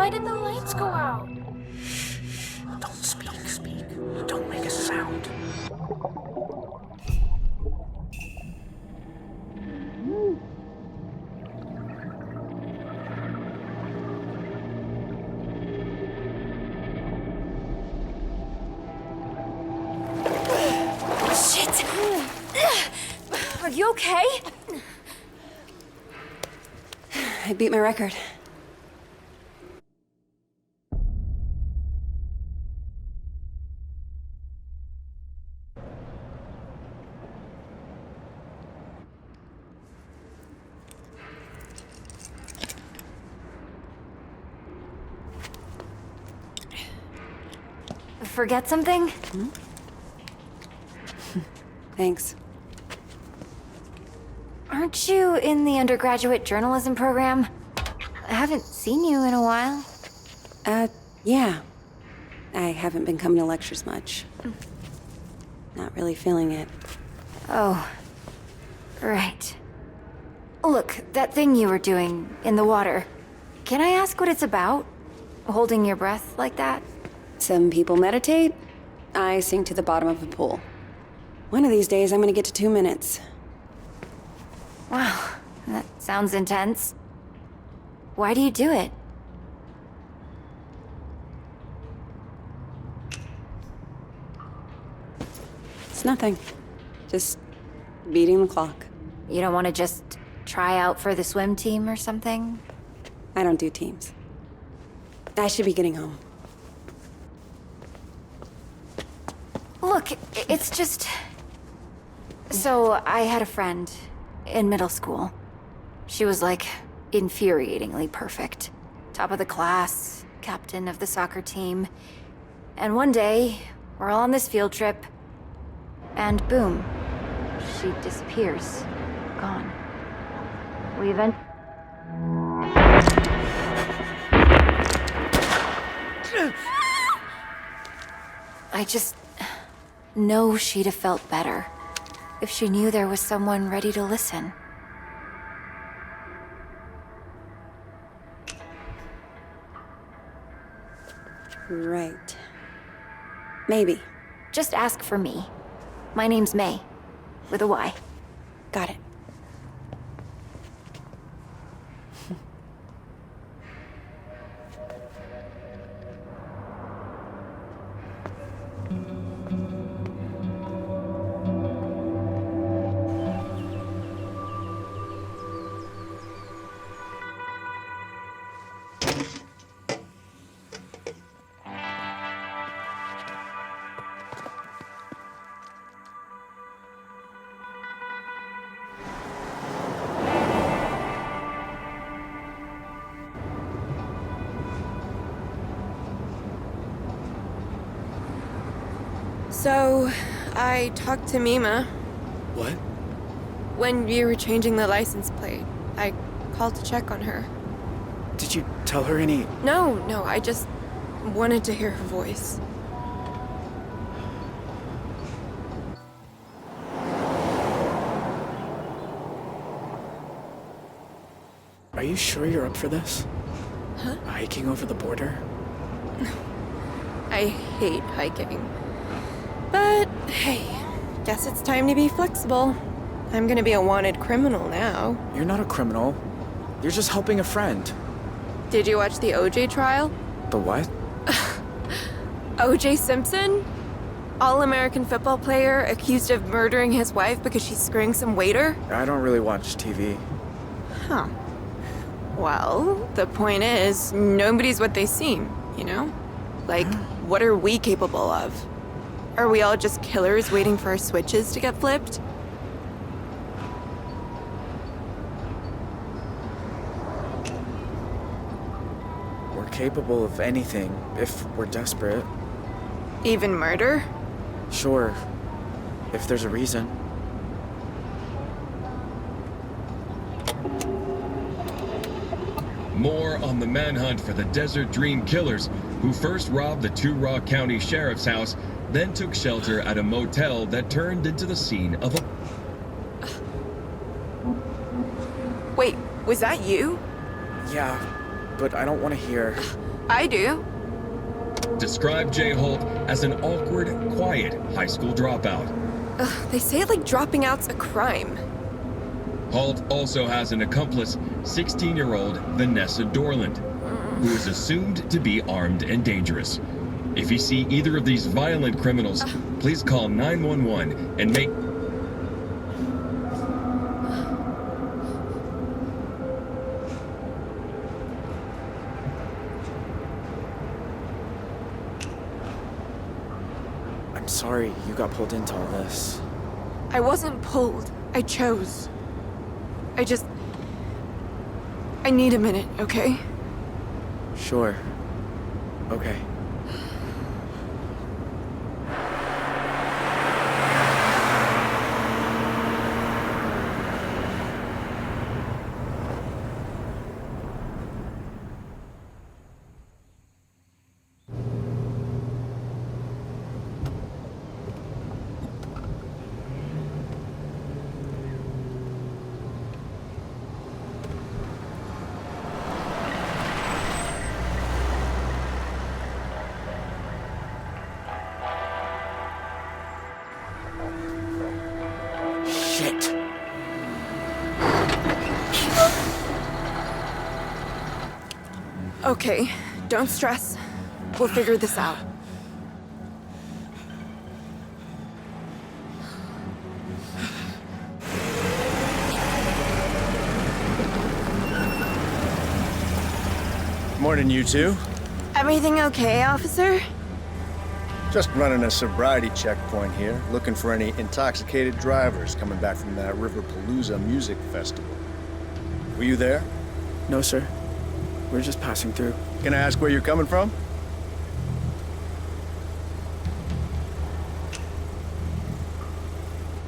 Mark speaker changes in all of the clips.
Speaker 1: Why did the lights go out?
Speaker 2: Don't speak. Don't make a sound.
Speaker 1: Shit! Are you okay?
Speaker 3: I beat my record.
Speaker 1: Forget something?
Speaker 3: Thanks.
Speaker 1: Aren't you in the undergraduate journalism program? I haven't seen you in a while.
Speaker 3: Yeah. I haven't been coming to lectures much. Not really feeling it.
Speaker 1: Oh, right. Look, that thing you were doing in the water. Can I ask what it's about? Holding your breath like that?
Speaker 3: Some people meditate. I sink to the bottom of a pool. One of these days, I'm gonna get to 2 minutes.
Speaker 1: Wow, that sounds intense. Why do you do it?
Speaker 3: It's nothing. Just beating the clock.
Speaker 1: You don't want to just try out for the swim team or something?
Speaker 3: I don't do teams. I should be getting home.
Speaker 1: Look, it's just... So, I had a friend in middle school. She was like infuriatingly perfect. Top of the class, captain of the soccer team. And one day, we're all on this field trip, and boom, she disappears. Gone. We event... I just know she'd have felt better if she knew there was someone ready to listen.
Speaker 3: Right. Maybe.
Speaker 1: Just ask for me. My name's May, with a Y.
Speaker 3: Got it.
Speaker 4: So, I talked to Mima.
Speaker 2: What?
Speaker 4: When you were changing the license plate, I called to check on her.
Speaker 2: Did you tell her any...
Speaker 4: No, I just wanted to hear her voice.
Speaker 2: Are you sure you're up for this?
Speaker 4: Huh?
Speaker 2: Hiking over the border?
Speaker 4: I hate hiking. But, hey, guess it's time to be flexible. I'm gonna be a wanted criminal now.
Speaker 2: You're not a criminal. You're just helping a friend.
Speaker 4: Did you watch the OJ trial?
Speaker 2: The what?
Speaker 4: OJ Simpson? All-American football player accused of murdering his wife because she's screwing some waiter?
Speaker 2: I don't really watch TV.
Speaker 4: Huh. Well, the point is, nobody's what they seem, you know? Like, what are we capable of? Are we all just killers waiting for our switches to get flipped?
Speaker 2: We're capable of anything, if we're desperate.
Speaker 4: Even murder?
Speaker 2: Sure, if there's a reason.
Speaker 5: More on the manhunt for the Desert Dream Killers, who first robbed the Two Rock County Sheriff's house, then took shelter at a motel that turned into the scene of a...
Speaker 4: Wait, was that you?
Speaker 2: Yeah, but I don't want to hear.
Speaker 4: I do.
Speaker 5: Describe Jay Holt as an awkward, quiet high school dropout.
Speaker 4: Ugh, they say it like dropping out's a crime.
Speaker 5: Holt also has an accomplice, 16-year-old Vanessa Dorland, who is assumed to be armed and dangerous. If you see either of these violent criminals, please call 911 and make...
Speaker 2: I'm sorry you got pulled into all this.
Speaker 4: I wasn't pulled. I chose. I need a minute, okay?
Speaker 2: Sure. Okay. Shit.
Speaker 4: Okay, don't stress. We'll figure this out.
Speaker 6: Morning, you two.
Speaker 4: Everything okay, officer?
Speaker 6: Just running a sobriety checkpoint here, looking for any intoxicated drivers coming back from that Riverpalooza music festival. Were you there?
Speaker 2: No, sir. We're just passing through.
Speaker 6: Can I ask where you're coming from?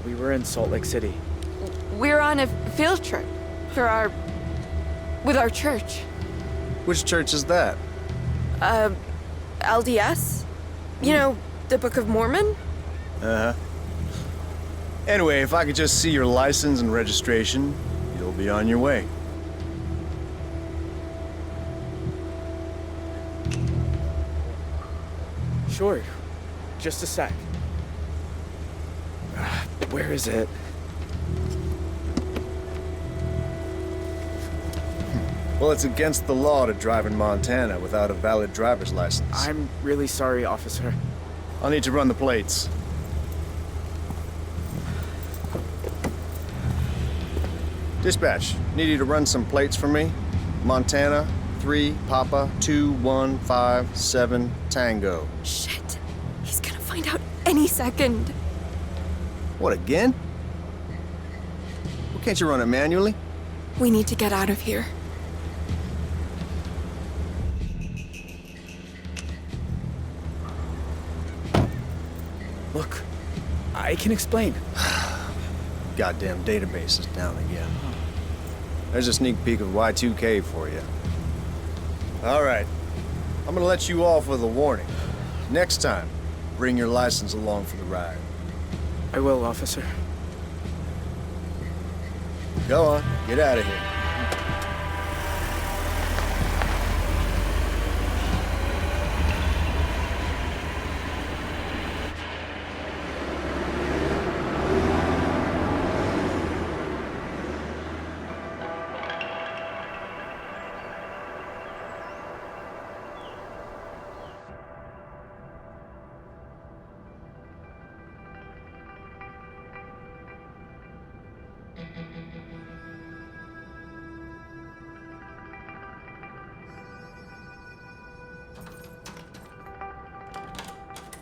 Speaker 2: We were in Salt Lake City.
Speaker 4: We're on a field trip with our church.
Speaker 6: Which church is that?
Speaker 4: LDS? You know, the Book of Mormon?
Speaker 6: Uh-huh. Anyway, if I could just see your license and registration, you'll be on your way.
Speaker 2: Sure. Just a sec. Where is it?
Speaker 6: Well, it's against the law to drive in Montana without a valid driver's license.
Speaker 2: I'm really sorry, officer.
Speaker 6: I'll need to run the plates. Dispatch, need you to run some plates for me. Montana, 3 Papa 2157 Tango.
Speaker 4: Shit. He's gonna find out any second.
Speaker 6: What, again? Well, can't you run it manually?
Speaker 4: We need to get out of here.
Speaker 2: Look, I can explain.
Speaker 6: Goddamn database is down again. There's a sneak peek of Y2K for you. All right, I'm gonna let you off with a warning. Next time, bring your license along for the ride.
Speaker 2: I will, officer.
Speaker 6: Go on, get out of here.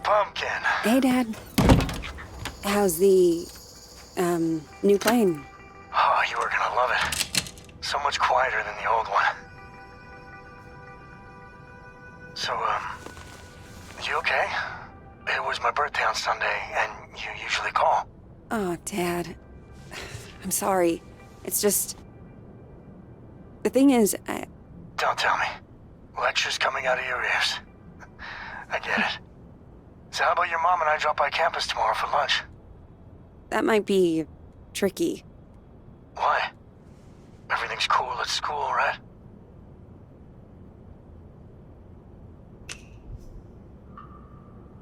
Speaker 7: Pumpkin.
Speaker 3: Hey, Dad. How's the, new plane?
Speaker 7: Oh, you are gonna love it. So much quieter than the old one. So, you okay? It was my birthday on Sunday, and you usually call.
Speaker 3: Oh, Dad. I'm sorry. It's just... The thing is,
Speaker 7: Don't tell me. Lectures coming out of your ears. I get it. So how about your mom and I drop by campus tomorrow for lunch?
Speaker 3: that might be tricky.
Speaker 7: Why? Everything's cool at school, right?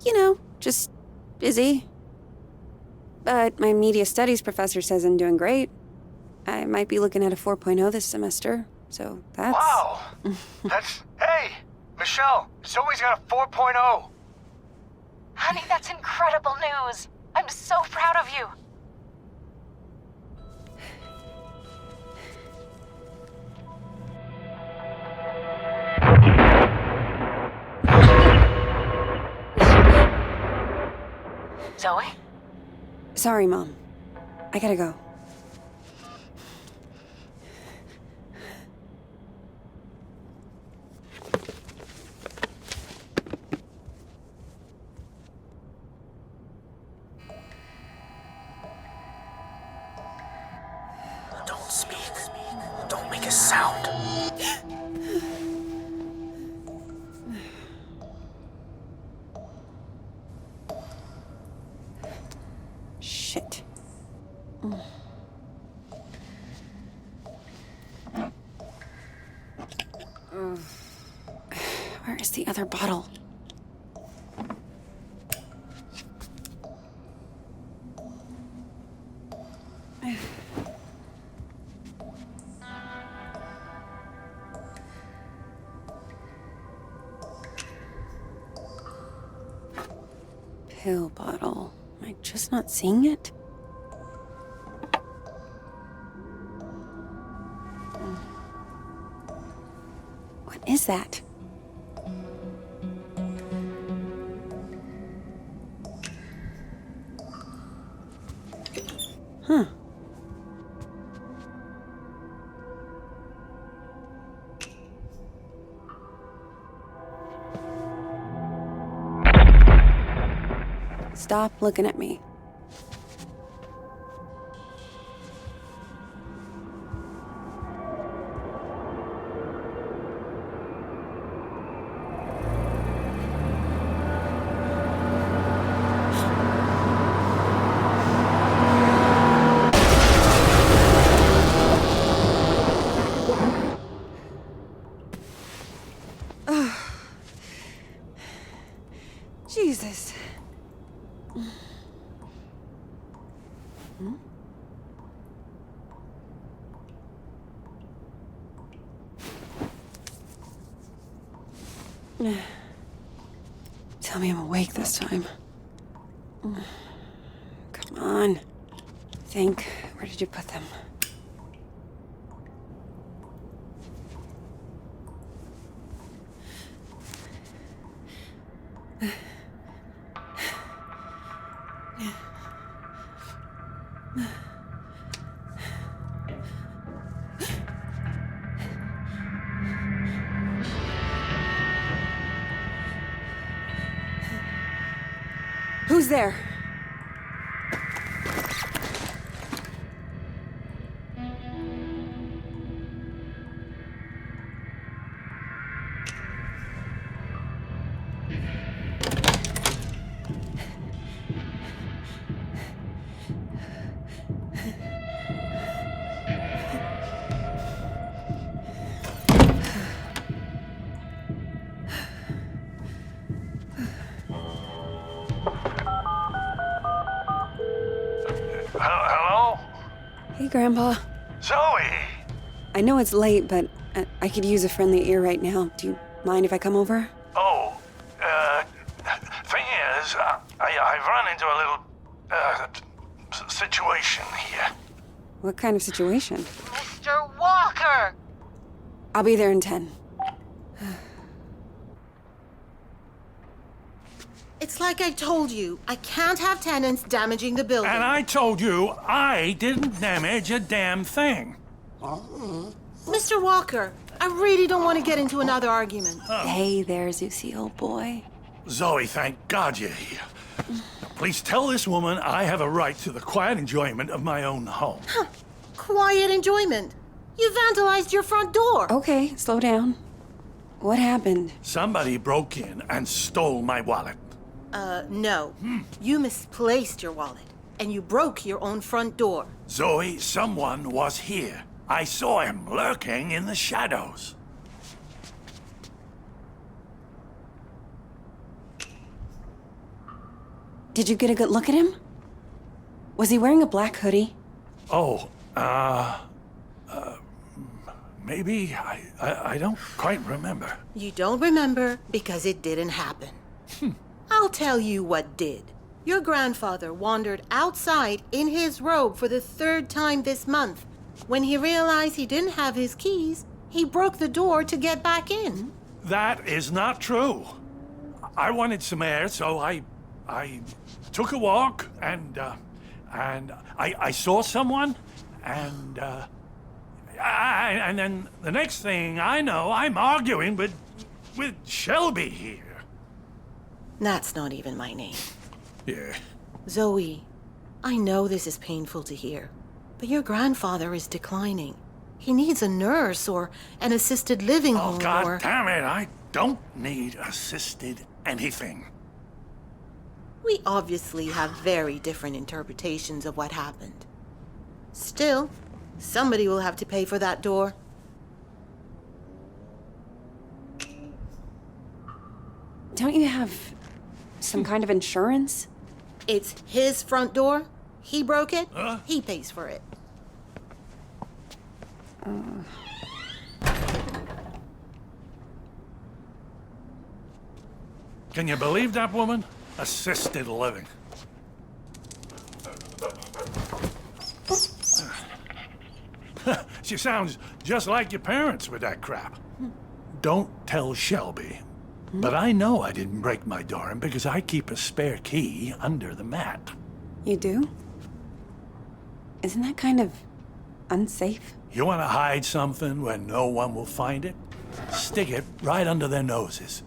Speaker 3: You know, just busy. But my media studies professor says I'm doing great. I might be looking at a 4.0 this semester, so that's...
Speaker 7: Wow! Hey! Michelle, Zoe's got a 4.0!
Speaker 8: Honey, that's incredible news. I'm so proud of you. Zoe?
Speaker 3: Sorry, Mom. I gotta go.
Speaker 2: Don't speak. Don't make a sound.
Speaker 3: Shit. Where is the other bottle? Pill bottle. Am I just not seeing it? What is that? Huh. Stop looking at me. Jesus. Tell me I'm awake this time. Come on. Think. Where did you put them? Who's there?
Speaker 7: Hello?
Speaker 3: Hey, Grandpa.
Speaker 7: Zoe!
Speaker 3: I know it's late, but I could use a friendly ear right now. Do you mind if I come over?
Speaker 7: Oh, thing is, I've run into a little, situation here.
Speaker 3: What kind of situation?
Speaker 8: Mr. Walker!
Speaker 3: I'll be there in 10.
Speaker 9: It's like I told you. I can't have tenants damaging the building.
Speaker 10: And I told you I didn't damage a damn thing.
Speaker 9: Mr. Walker, I really don't want to get into another argument.
Speaker 3: Hey there, Zeusy, old boy.
Speaker 10: Zoe, thank God you're here. Now, please tell this woman I have a right to the quiet enjoyment of my own home.
Speaker 9: Quiet enjoyment. You vandalized your front door.
Speaker 3: Okay, slow down. What happened?
Speaker 10: Somebody broke in and stole my wallet.
Speaker 9: No. You misplaced your wallet, and you broke your own front door.
Speaker 10: Zoe, someone was here. I saw him lurking in the shadows.
Speaker 3: Did you get a good look at him? Was he wearing a black hoodie?
Speaker 10: Oh, maybe. I don't quite remember.
Speaker 9: You don't remember because it didn't happen. I'll tell you what did. Your grandfather wandered outside in his robe for the 3rd time this month. When he realized he didn't have his keys, he broke the door to get back in.
Speaker 10: That is not true. I wanted some air, so I took a walk, and I saw someone, and then the next thing I know, I'm arguing with Shelby here.
Speaker 9: That's not even my name.
Speaker 10: Yeah.
Speaker 9: Zoe, I know this is painful to hear, but your grandfather is declining. He needs a nurse or an assisted living home
Speaker 10: Oh, God
Speaker 9: or...
Speaker 10: damn it, I don't need assisted anything.
Speaker 9: We obviously have very different interpretations of what happened. Still, somebody will have to pay for that door.
Speaker 3: Don't you have some kind of insurance?
Speaker 9: It's his front door. He broke it. He pays for it.
Speaker 10: Can you believe that woman? Assisted living. She sounds just like your parents with that crap. Don't tell Shelby, but I know I didn't break my door in because I keep a spare key under the mat.
Speaker 3: You do? Isn't that kind of unsafe?
Speaker 10: You want to hide something where no one will find it? Stick it right under their noses.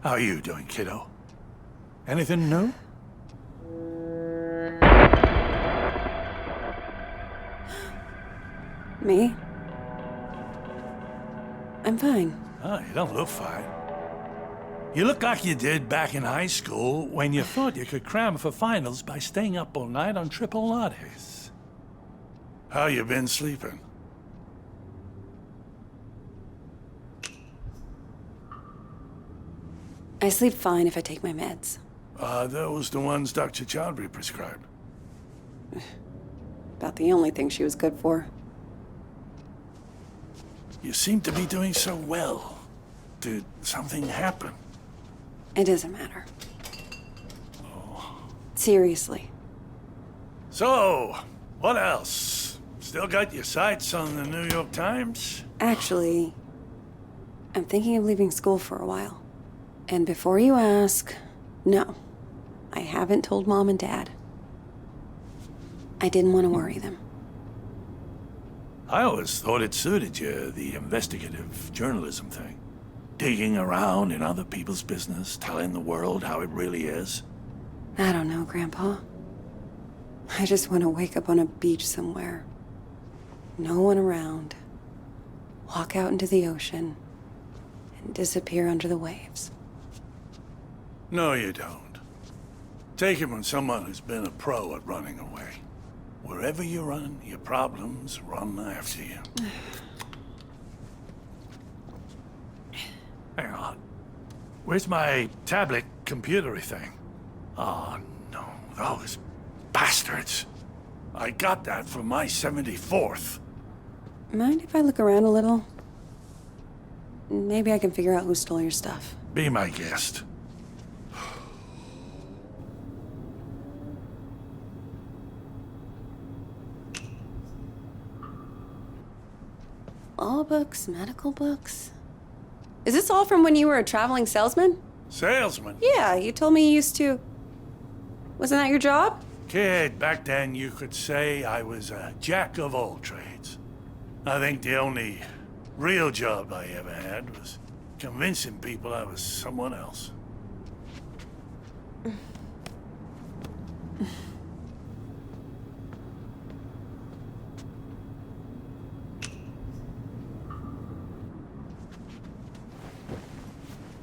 Speaker 10: How are you doing, kiddo? Anything new?
Speaker 3: Me? I'm fine.
Speaker 10: Oh, you don't look fine. You look like you did back in high school when you thought you could cram for finals by staying up all night on triple lattes. How you been sleeping?
Speaker 3: I sleep fine if I take my meds.
Speaker 10: Those the ones Dr. Chowdhury prescribed.
Speaker 3: About the only thing she was good for.
Speaker 10: You seem to be doing so well. Did something happen?
Speaker 3: It doesn't matter. Seriously.
Speaker 10: So, what else? Still got your sights on the New York Times?
Speaker 3: Actually, I'm thinking of leaving school for a while. And before you ask, no. I haven't told Mom and Dad. I didn't want to worry them.
Speaker 10: I always thought it suited you, the investigative journalism thing. Digging around in other people's business, telling the world how it really is.
Speaker 3: I don't know, Grandpa. I just want to wake up on a beach somewhere. No one around. Walk out into the ocean and disappear under the waves.
Speaker 10: No, you don't. Take it from someone who's been a pro at running away. Wherever you run, your problems run after you. Hang on. Where's my tablet computery thing? Oh, no. Those bastards. I got that for my 74th.
Speaker 3: Mind if I look around a little? Maybe I can figure out who stole your stuff.
Speaker 10: Be my guest.
Speaker 3: Law books, medical books. Is this all from when you were a traveling salesman?
Speaker 10: Salesman?
Speaker 3: Yeah, you told me you used to... Wasn't that your job?
Speaker 10: Kid, back then you could say I was a jack of all trades. I think the only real job I ever had was convincing people I was someone else.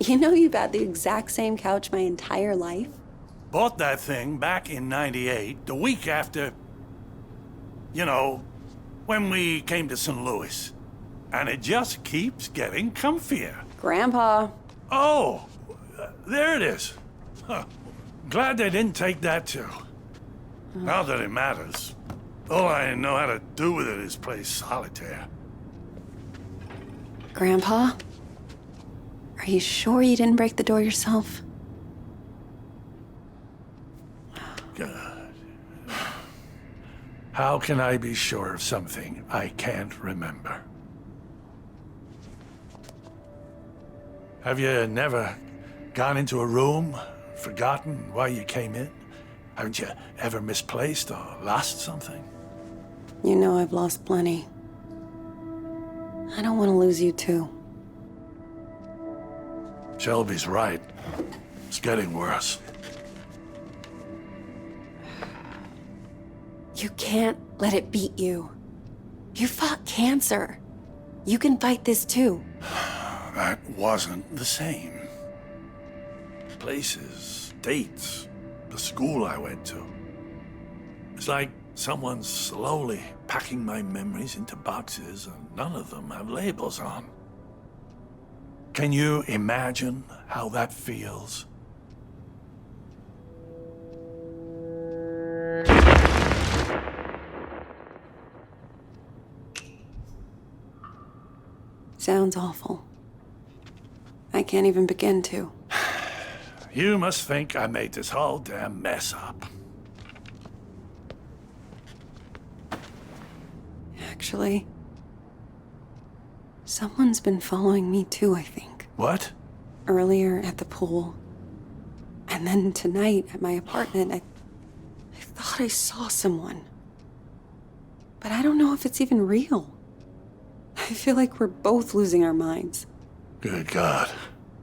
Speaker 3: You know you've had the exact same couch my entire life?
Speaker 10: Bought that thing back in '98, the week after, you know, when we came to St. Louis. And it just keeps getting comfier.
Speaker 3: Grandpa.
Speaker 10: Oh, there it is. Glad they didn't take that too. Not that it matters. All I know how to do with it is play solitaire.
Speaker 3: Grandpa? Are you sure you didn't break the door yourself?
Speaker 10: God. How can I be sure of something I can't remember? Have you never gone into a room, forgotten why you came in? Haven't you ever misplaced or lost something?
Speaker 3: You know I've lost plenty. I don't want to lose you too.
Speaker 10: Shelby's right. It's getting worse.
Speaker 3: You can't let it beat you. You fought cancer. You can fight this too.
Speaker 10: That wasn't the same. Places, dates, the school I went to. It's like someone's slowly packing my memories into boxes and none of them have labels on. Can you imagine how that feels?
Speaker 3: Sounds awful. I can't even begin to.
Speaker 10: You must think I made this whole damn mess up.
Speaker 3: Actually, someone's been following me too, I think.
Speaker 10: What?
Speaker 3: Earlier at the pool, and then tonight at my apartment, I thought I saw someone. But I don't know if it's even real. I feel like we're both losing our minds.
Speaker 10: Good God.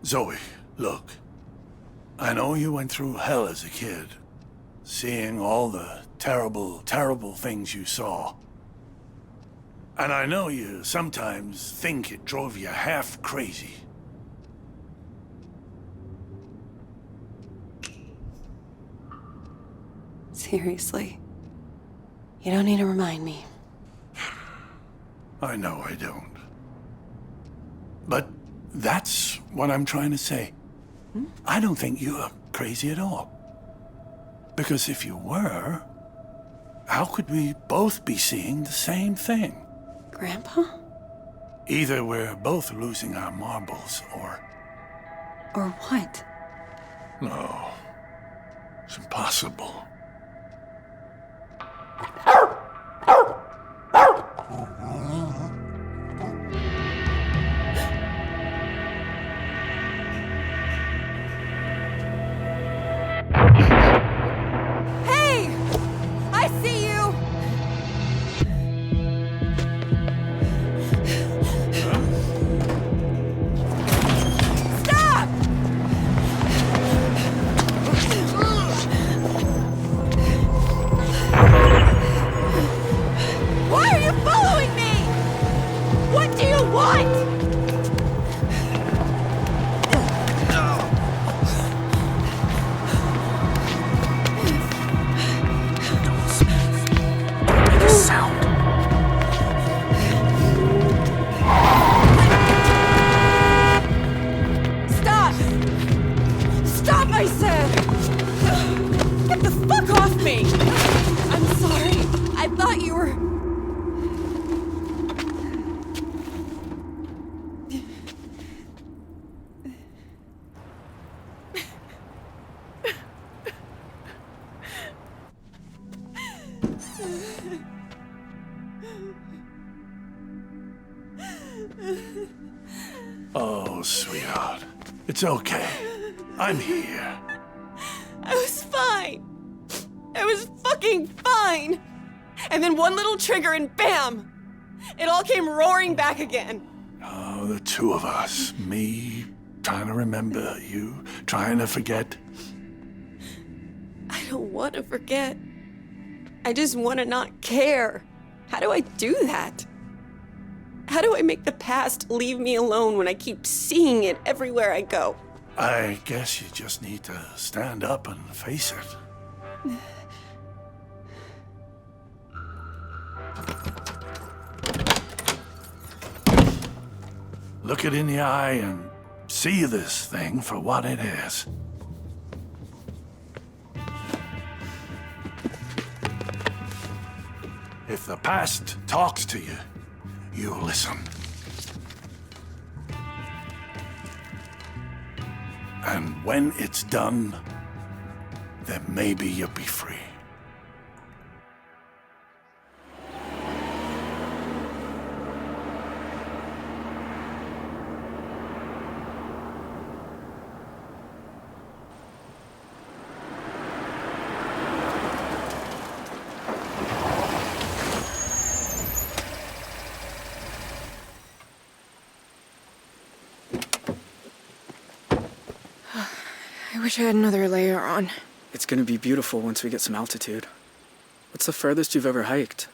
Speaker 10: Zoe, look. I know you went through hell as a kid, seeing all the terrible, terrible things you saw. And I know you sometimes think it drove you half crazy.
Speaker 3: Seriously. You don't need to remind me.
Speaker 10: I know I don't. But that's what I'm trying to say. I don't think you're crazy at all. Because if you were, how could we both be seeing the same thing?
Speaker 3: Grandpa?
Speaker 10: Either we're both losing our marbles, or...
Speaker 3: Or what?
Speaker 10: No. It's impossible. Oh, sweetheart. It's okay. I'm here.
Speaker 4: I was fine. I was fucking fine. And then one little trigger and bam! It all came roaring back again.
Speaker 10: Oh, the two of us. Me trying to remember, you trying to forget.
Speaker 4: I don't want to forget. I just want to not care. How do I do that? How do I make the past leave me alone when I keep seeing it everywhere I go?
Speaker 10: I guess you just need to stand up and face it. Look it in the eye and see this thing for what it is. If the past talks to you, you listen. And when it's done, then maybe you'll be free.
Speaker 4: I wish I had another layer on.
Speaker 2: It's gonna be beautiful once we get some altitude. What's the furthest you've ever hiked?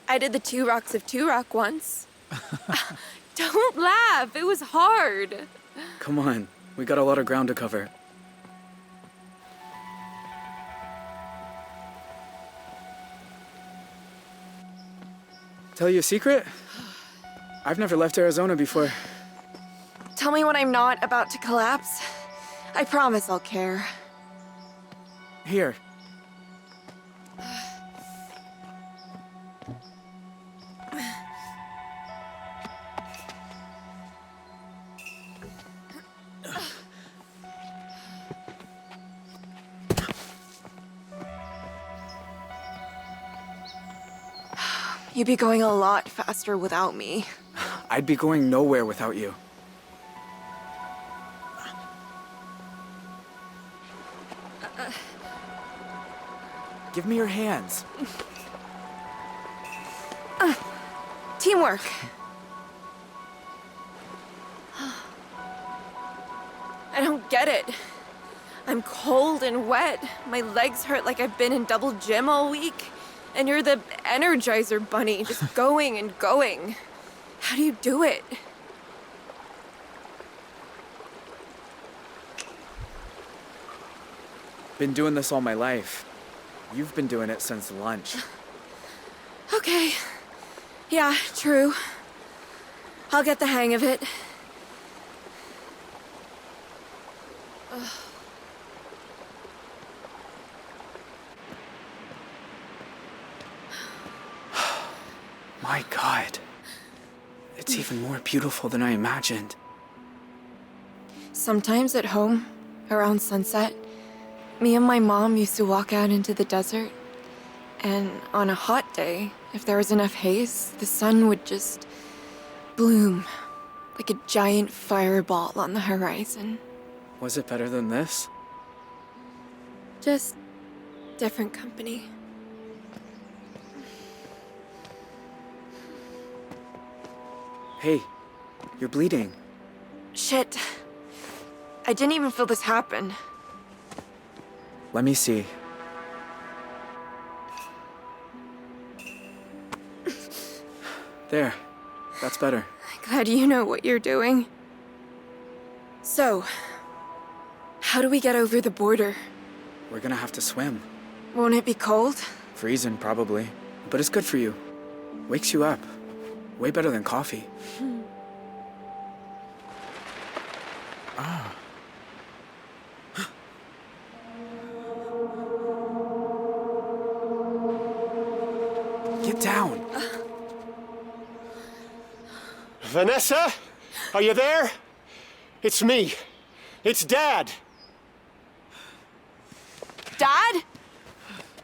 Speaker 4: I did the 2 Rocks of 2 Rock once. Don't laugh, it was hard.
Speaker 2: Come on, we got a lot of ground to cover. Tell you a secret? I've never left Arizona before.
Speaker 4: Tell me when I'm not about to collapse. I promise I'll care.
Speaker 2: Here.
Speaker 4: You'd be going a lot faster without me.
Speaker 2: I'd be going nowhere without you. Give me your hands.
Speaker 4: Teamwork. I don't get it. I'm cold and wet. My legs hurt like I've been in double gym all week. And you're the Energizer Bunny, just going and going. How do you do it?
Speaker 2: Been doing this all my life. You've been doing it since lunch.
Speaker 4: Okay. Yeah, true. I'll get the hang of it.
Speaker 2: My God. It's even more beautiful than I imagined.
Speaker 4: Sometimes at home, around sunset, me and my mom used to walk out into the desert. And on a hot day, if there was enough haze, the sun would just bloom like a giant fireball on the horizon.
Speaker 2: Was it better than this?
Speaker 4: Just different company.
Speaker 2: Hey, you're bleeding.
Speaker 4: Shit. I didn't even feel this happen.
Speaker 2: Let me see. There. That's better.
Speaker 4: Glad you know what you're doing. So, how do we get over the border?
Speaker 2: We're gonna have to swim.
Speaker 4: Won't it be cold?
Speaker 2: Freezing, probably. But it's good for you. Wakes you up. Way better than coffee. Ah. Get down.
Speaker 11: Vanessa? Are you there? It's me. It's Dad.
Speaker 4: Dad?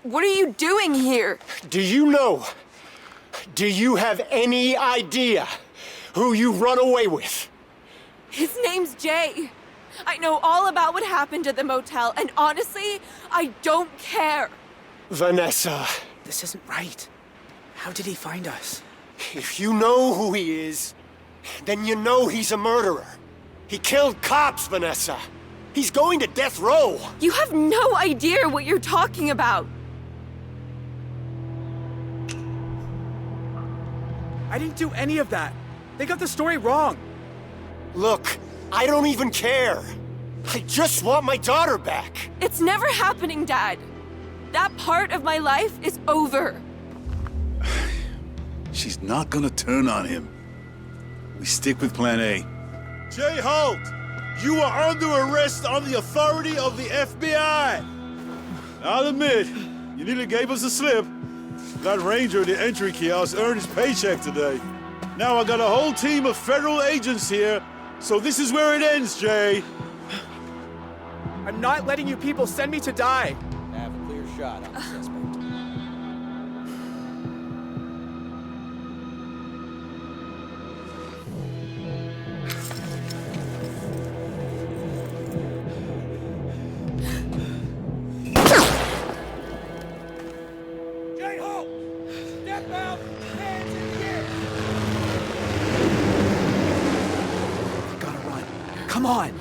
Speaker 4: What are you doing here?
Speaker 11: Do you know? Do you have any idea who you run away with?
Speaker 4: His name's Jay. I know all about what happened at the motel, and honestly, I don't care.
Speaker 11: Vanessa.
Speaker 2: This isn't right. How did he find us?
Speaker 11: If you know who he is, then you know he's a murderer. He killed cops, Vanessa. He's going to death row.
Speaker 4: You have no idea what you're talking about.
Speaker 2: I didn't do any of that. They got the story wrong.
Speaker 11: Look, I don't even care. I just want my daughter back.
Speaker 4: It's never happening, Dad. That part of my life is over.
Speaker 12: She's not gonna turn on him. We stick with plan A.
Speaker 13: Jay Holt, you are under arrest on the authority of the FBI. I'll admit, you nearly gave us a slip. That ranger at the entry kiosk earned his paycheck today. Now I got a whole team of federal agents here, so this is where it ends, Jay.
Speaker 2: I'm not letting you people send me to die.
Speaker 14: Have a clear shot on the suspect.
Speaker 2: Jay Holt! Step out! Hands in the air! We gotta run. Come on!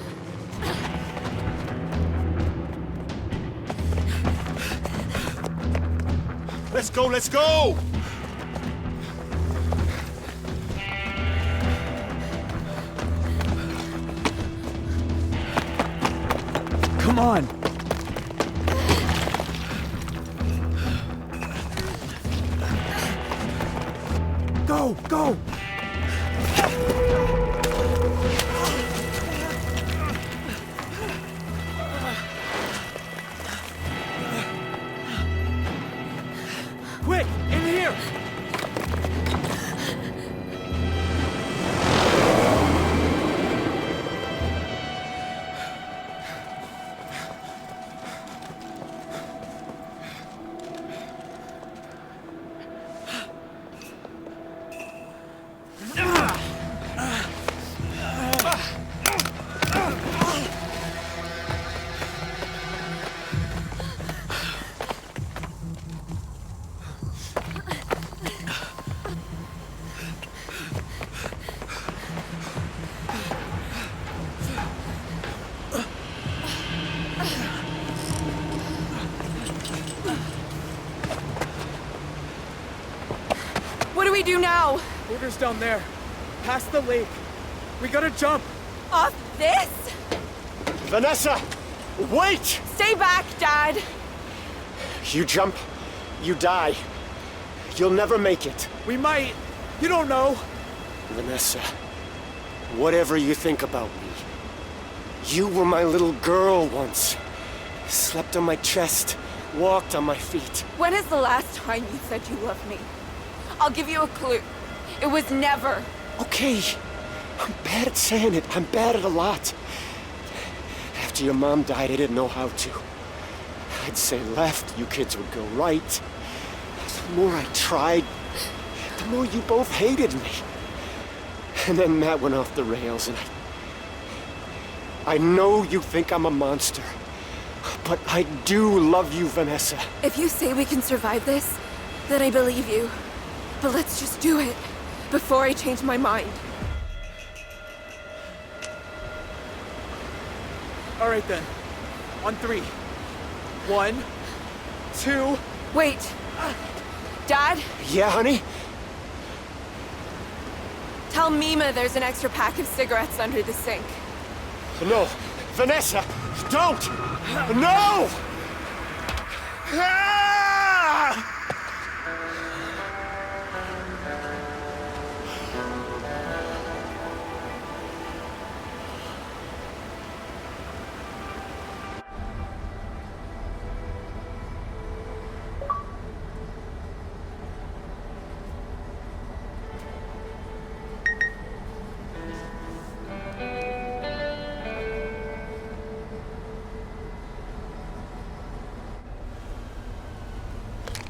Speaker 13: Let's go, let's go!
Speaker 2: Come on! Go, go! Quick, in here!
Speaker 4: What do we do now?
Speaker 2: Order's down there. Past the lake. We gotta jump.
Speaker 4: Off this?
Speaker 11: Vanessa! Wait!
Speaker 4: Stay back, Dad.
Speaker 11: You jump, you die. You'll never make it.
Speaker 2: We might. You don't know.
Speaker 11: Vanessa, whatever you think about me, you were my little girl once. Slept on my chest, walked on my feet.
Speaker 4: When is the last time you said you loved me? I'll give you a clue. It was never.
Speaker 11: Okay, I'm bad at saying it. I'm bad at a lot. After your mom died, I didn't know how to. I'd say left, you kids would go right. The more I tried, the more you both hated me. And then Matt went off the rails, and I know you think I'm a monster, but I do love you, Vanessa.
Speaker 4: If you say we can survive this, then I believe you. But let's just do it before I change my mind.
Speaker 2: All right then. On 3. 1, 2.
Speaker 4: Wait. Dad?
Speaker 11: Yeah, honey?
Speaker 4: Tell Mima there's an extra pack of cigarettes under the sink.
Speaker 11: No. Vanessa, don't! No! Ah!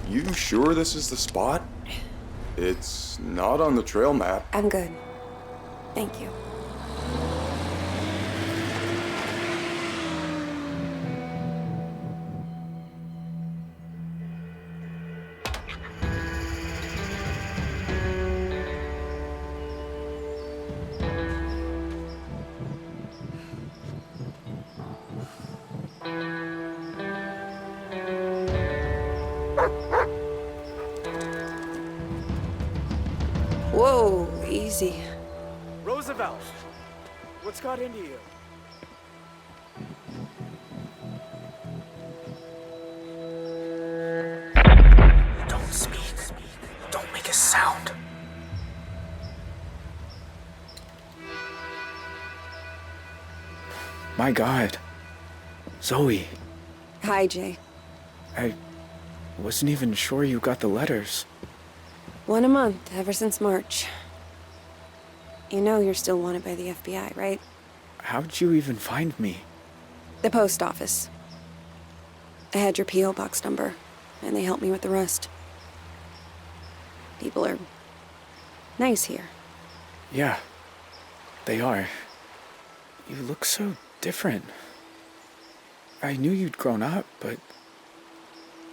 Speaker 15: You sure this is the spot? It's not on the trail map.
Speaker 3: I'm good. Thank you. Whoa, easy.
Speaker 2: Roosevelt, what's got into you?
Speaker 16: Don't speak. Don't make a sound.
Speaker 2: My God. Zoe.
Speaker 3: Hi, Jay.
Speaker 2: Wasn't even sure you got the letters.
Speaker 3: 1 a month, ever since March. You know you're still wanted by the FBI, right?
Speaker 2: How'd you even find me?
Speaker 3: The post office. I had your P.O. box number, and they helped me with the rest. People are nice here.
Speaker 2: Yeah, they are. You look so different. I knew you'd grown up, but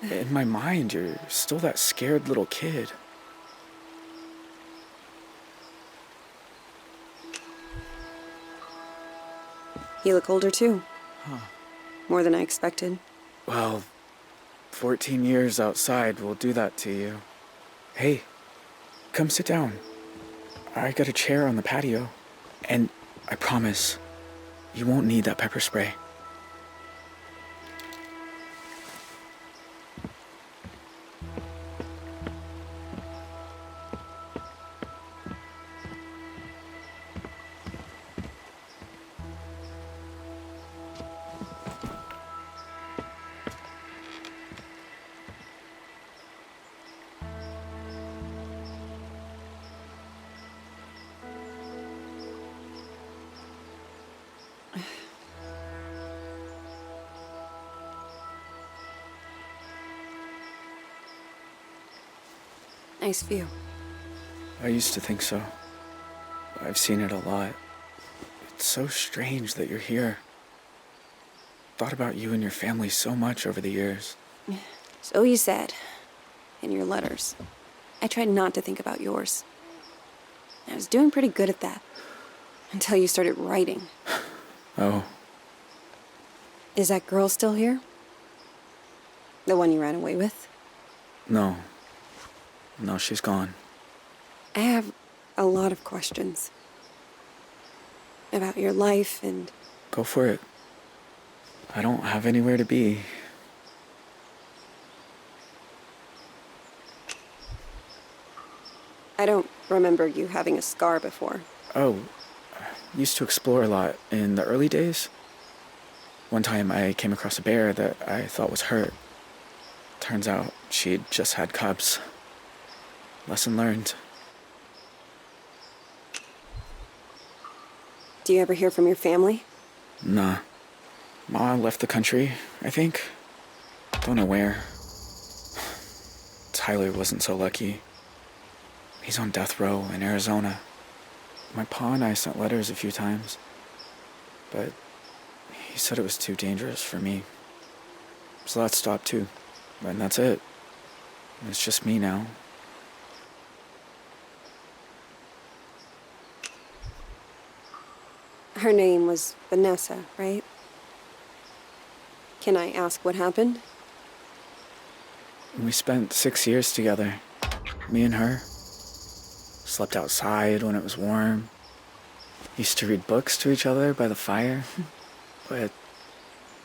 Speaker 2: in my mind, you're still that scared little kid.
Speaker 3: You look older too.
Speaker 2: Huh.
Speaker 3: More than I expected.
Speaker 2: Well, 14 years outside will do that to you. Hey, come sit down. I got a chair on the patio. And I promise, you won't need that pepper spray.
Speaker 3: Nice view.
Speaker 2: I used to think so. I've seen it a lot. It's so strange that you're here. Thought about you and your family so much over the years.
Speaker 3: So you said. In your letters. I tried not to think about yours. I was doing pretty good at that. Until you started writing.
Speaker 2: Oh.
Speaker 3: Is that girl still here? The one you ran away with?
Speaker 2: No. No, she's gone.
Speaker 3: I have a lot of questions. About your life and...
Speaker 2: Go for it. I don't have anywhere to be.
Speaker 3: I don't remember you having a scar before.
Speaker 2: Oh, I used to explore a lot in the early days. One time I came across a bear that I thought was hurt. Turns out she'd just had cubs. Lesson learned.
Speaker 3: Do you ever hear from your family?
Speaker 2: Nah. Ma left the country, I think. Don't know where. Tyler wasn't so lucky. He's on death row in Arizona. My pa and I sent letters a few times. But he said it was too dangerous for me. So that stopped too. And that's it. It's just me now.
Speaker 3: Her name was Vanessa, right? Can I ask what happened?
Speaker 2: We spent 6 years together. Me and her. Slept outside when it was warm. Used to read books to each other by the fire. But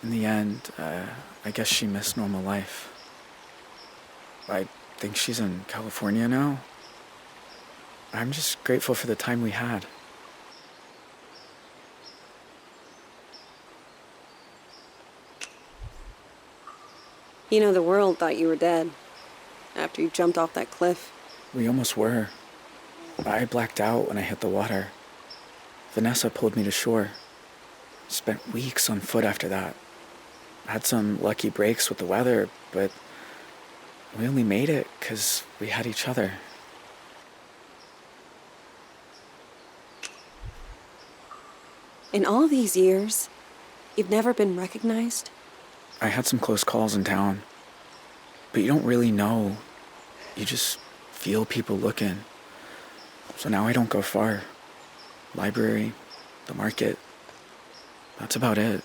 Speaker 2: in the end, I guess she missed normal life. I think she's in California now. I'm just grateful for the time we had.
Speaker 3: You know, the world thought you were dead after you jumped off that cliff.
Speaker 2: We almost were. I blacked out when I hit the water. Vanessa pulled me to shore. Spent weeks on foot after that. Had some lucky breaks with the weather, but we only made it because we had each other.
Speaker 3: In all these years, you've never been recognized?
Speaker 2: I had some close calls in town, but you don't really know. You just feel people looking. So now I don't go far. Library, the market, that's about it.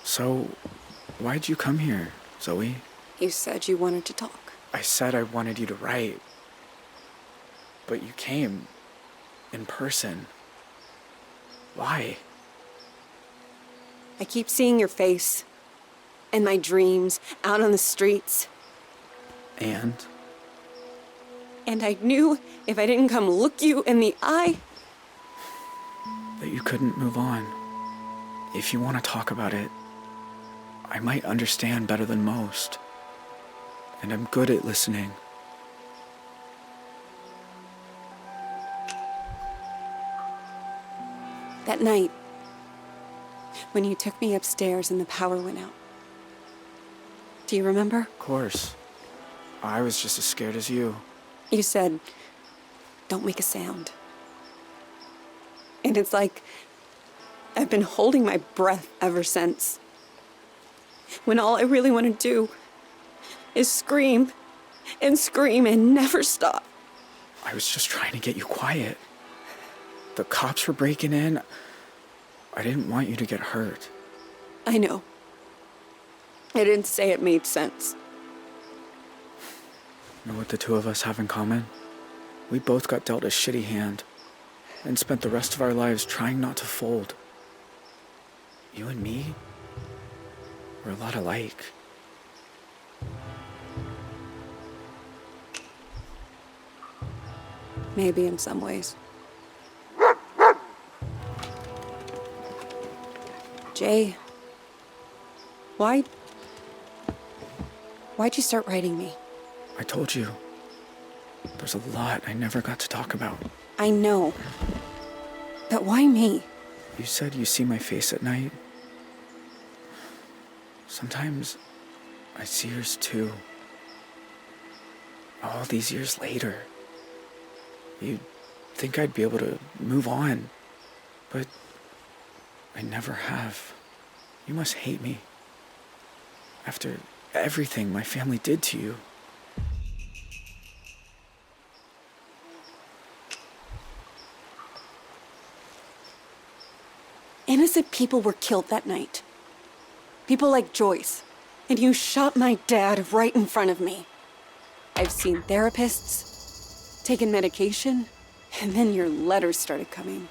Speaker 2: So, why'd you come here, Zoe?
Speaker 3: You said you wanted to talk.
Speaker 2: I said I wanted you to write. But you came in person. Why?
Speaker 3: I keep seeing your face. In my dreams, out on the streets.
Speaker 2: And?
Speaker 3: And I knew if I didn't come look you in the eye...
Speaker 2: that you couldn't move on. If you want to talk about it, I might understand better than most. And I'm good at listening.
Speaker 3: That night, when you took me upstairs and the power went out. Do you remember?
Speaker 2: Of course. I was just as scared as you.
Speaker 3: You said, don't make a sound. And it's like I've been holding my breath ever since. When all I really want to do is scream and scream and never stop.
Speaker 2: I was just trying to get you quiet. The cops were breaking in. I didn't want you to get hurt.
Speaker 3: I know. I didn't say it made sense.
Speaker 2: You know what the two of us have in common? We both got dealt a shitty hand and spent the rest of our lives trying not to fold. You and me, we're a lot alike.
Speaker 3: Maybe in some ways. Jay, why'd you start writing me?
Speaker 2: I told you. There's a lot I never got to talk about.
Speaker 3: I know. But why me?
Speaker 2: You said you see my face at night. Sometimes I see yours too. All these years later. You'd think I'd be able to move on, but I never have. You must hate me. After everything my family did to you.
Speaker 3: Innocent people were killed that night. People like Joyce. And you shot my dad right in front of me. I've seen therapists, taken medication, and then your letters started coming.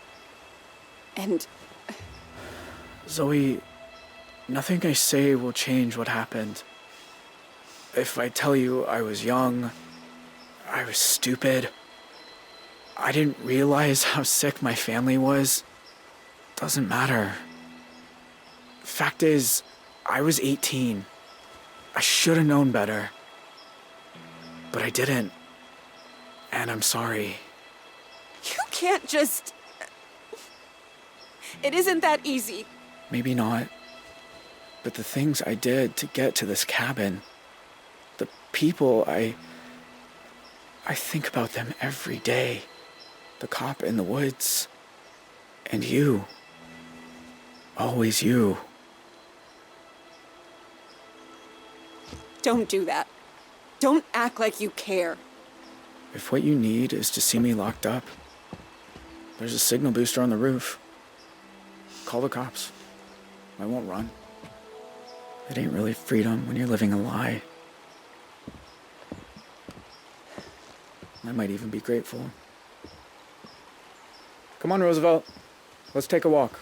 Speaker 3: And...
Speaker 2: Zoe, nothing I say will change what happened. If I tell you I was young, I was stupid, I didn't realize how sick my family was, doesn't matter. Fact is, I was 18. I should have known better. But I didn't. And I'm sorry.
Speaker 3: You can't just... It isn't that easy.
Speaker 2: Maybe not. But the things I did to get to this cabin, the people I think about them every day. The cop in the woods. And you. Always you.
Speaker 3: Don't do that. Don't act like you care.
Speaker 2: If what you need is to see me locked up, there's a signal booster on the roof. Call the cops. I won't run. It ain't really freedom when you're living a lie. I might even be grateful. Come on, Roosevelt. Let's take a walk.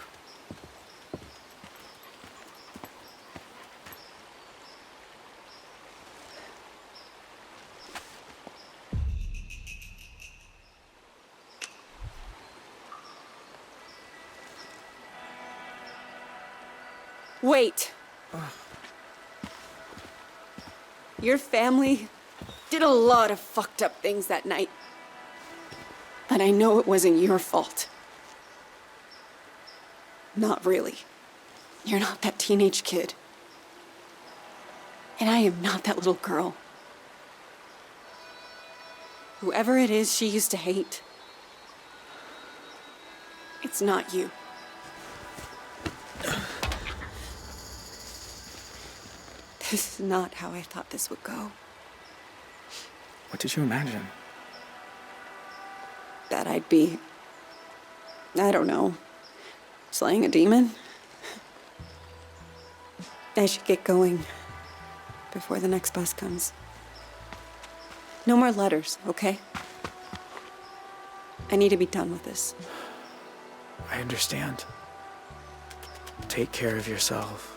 Speaker 3: Wait. Your family did a lot of fucked up things that night. But I know it wasn't your fault. Not really. You're not that teenage kid. And I am not that little girl. Whoever it is she used to hate, it's not you. This is not how I thought this would go.
Speaker 2: What did you imagine?
Speaker 3: That I'd be, I don't know, slaying a demon? I should get going before the next bus comes. No more letters, okay? I need to be done with this.
Speaker 2: I understand. Take care of yourself.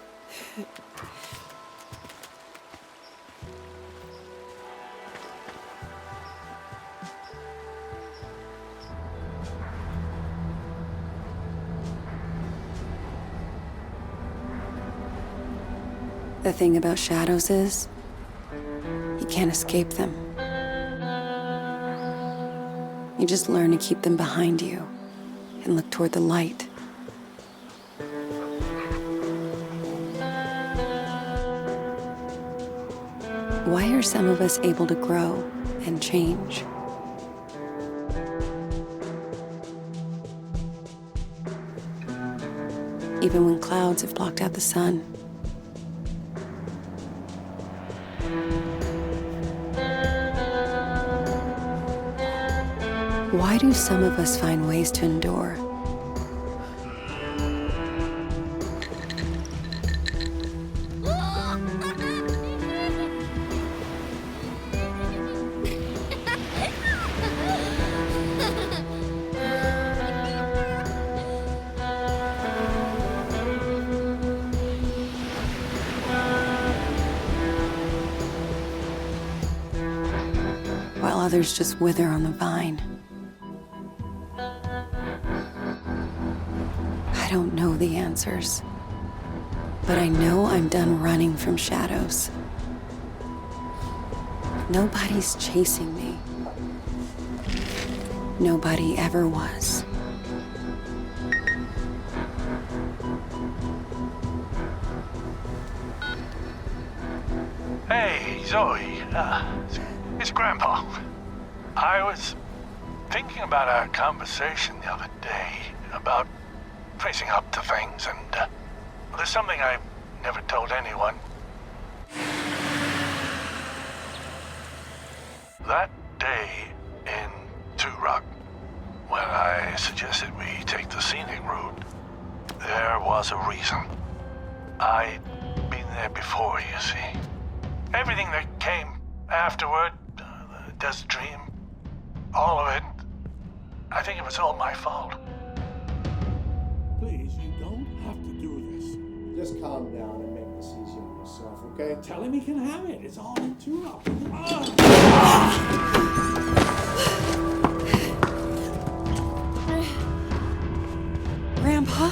Speaker 3: The thing about shadows is, you can't can't escape them. You just learn to keep them behind you and look toward the light. Why are some of us able to grow and change? Even when clouds have blocked out the sun. Why do some of us find ways to endure? While others just wither on the vine. I don't know the answers, but I know I'm done running from shadows. Nobody's chasing me. Nobody ever was.
Speaker 10: Hey, Zoe. It's Grandpa. I was thinking about our conversation the other day about facing up to things, and there's something I've never told anyone. That day in Rock, when I suggested we take the scenic route, there was a reason. I'd been there before, you see. Everything that came afterward, the desert dream, all of it, I think it was all my fault.
Speaker 13: Please, you don't have to do this.
Speaker 6: Just calm down and make this easy on yourself, okay?
Speaker 13: Tell him he can have it. It's all in Turok.
Speaker 3: Grandpa?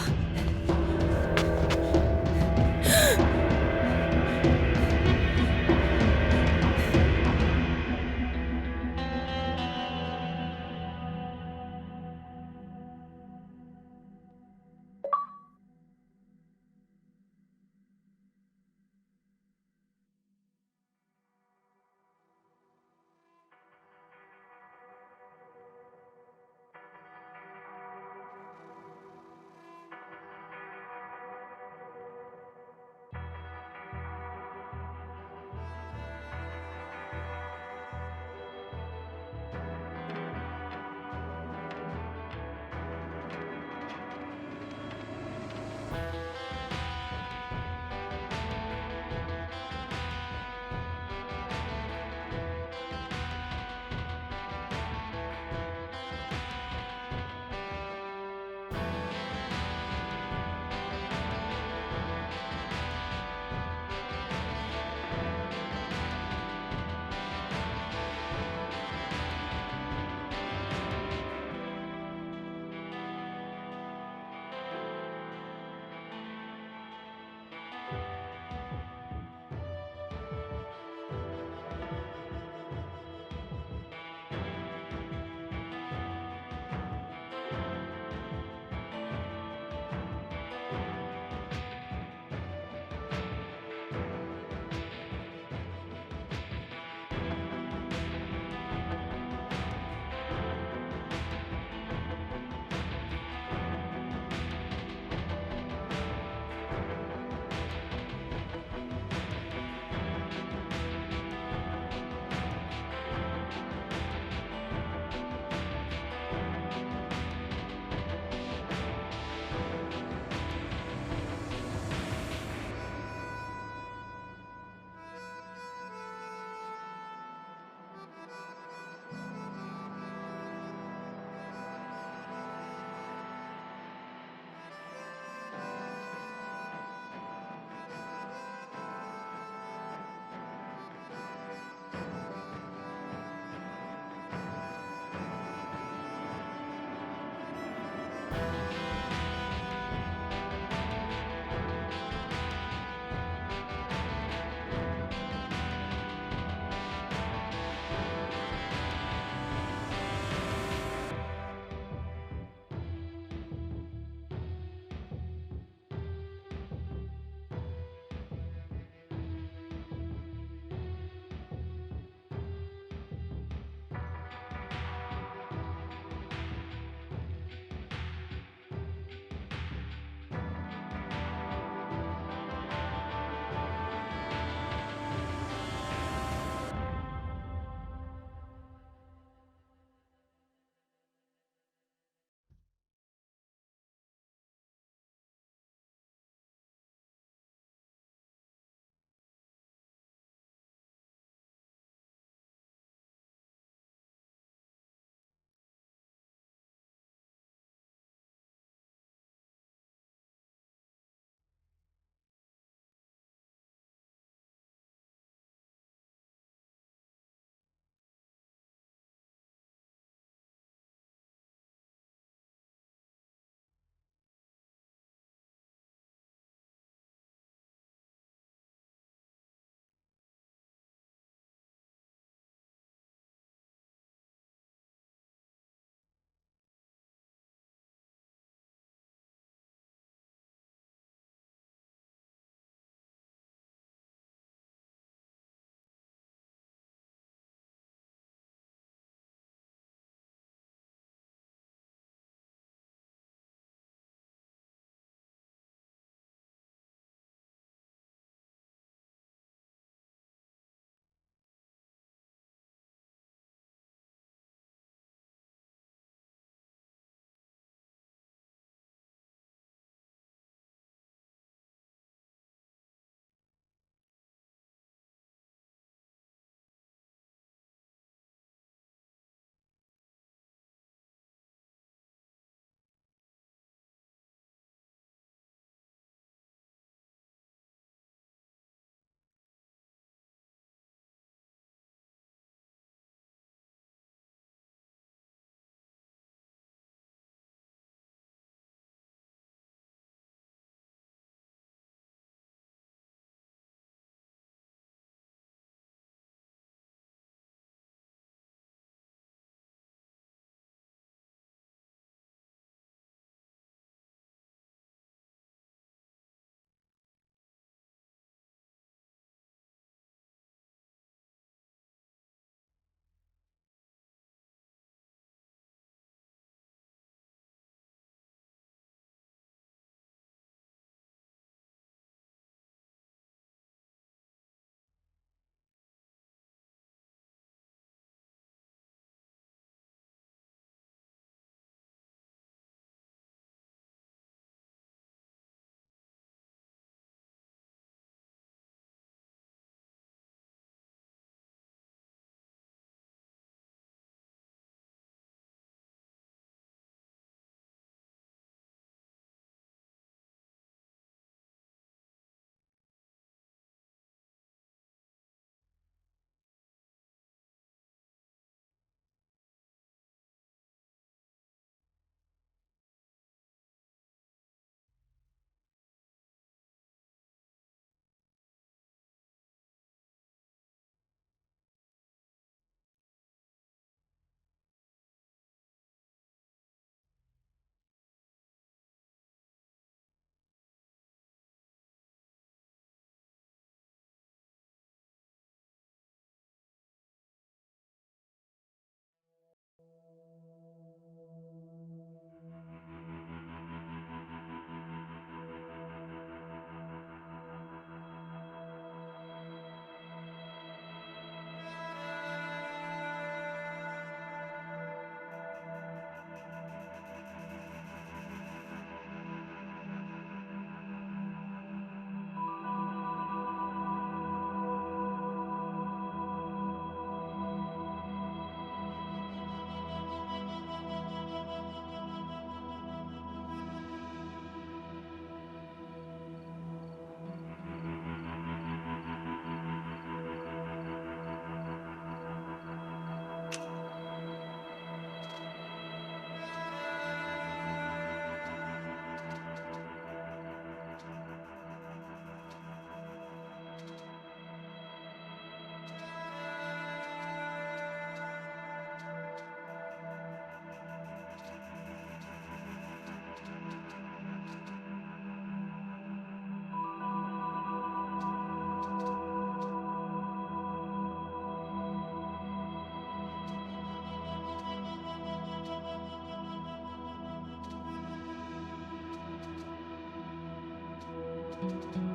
Speaker 1: Bye.